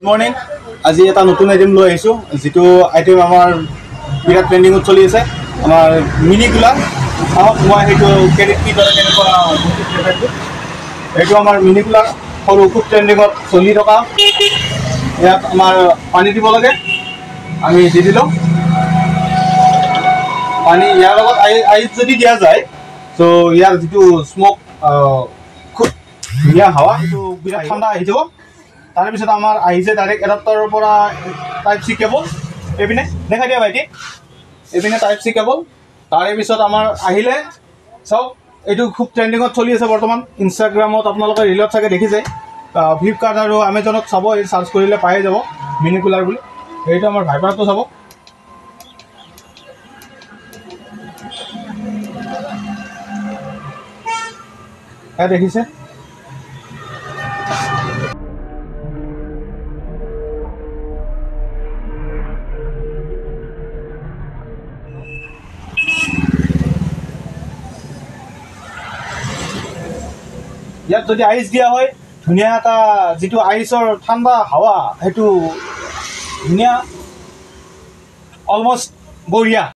morning আজি এটা নতুন আইটেম লৈ আহিছোঁ যিটো আইটেম আমাৰ বিৰাট ট্ৰেণ্ডিঙত চলি আছে আমাৰ মিনি কুলাৰ চাওক মই সেইটো কেনেকৈ কি দৰে কেনেকুৱা এইটো আমাৰ মিনি কুলাৰ সৰু খুব ট্ৰেণ্ডিঙত চলি থকা ইয়াত আমাৰ পানী দিব লাগে আমি দি দিলোঁ পানী ইয়াৰ লগত আইচ যদি দিয়া যায় ত' ইয়াৰ যিটো স্মক খুব ধুনীয়া হাৱা সেইটো বিৰাট ঠাণ্ডা আহি যাব তাৰে পিছত আমাৰ আহিছে ডাইৰেক্ট এডাপ্টাৰৰ পৰা টাইপ চি কেবল এইপিনে দেখাই দিয়া ভাইটি এইপিনে টাইপ চি কেবল তাৰে পিছত আমাৰ আহিলে চাওক এইটো খুব ট্ৰেণ্ডিঙত চলি আছে বৰ্তমান ইনষ্টাগ্ৰামত আপোনালোকে ৰিলত চাগে দেখিছে ফ্লিপকাৰ্ট আৰু এমেজনত চাব এই চাৰ্চ কৰিলে পায়ে যাব মিনি কুলাৰ বুলি এইটো আমাৰ ভাইপাৰটো চাব এয়া দেখিছে ইয়াত যদি আইচ দিয়া হয় ধুনীয়া এটা যিটো আইচৰ ঠাণ্ডা হাৱা সেইটো ধুনীয়া অলমষ্ট বঢ়িয়া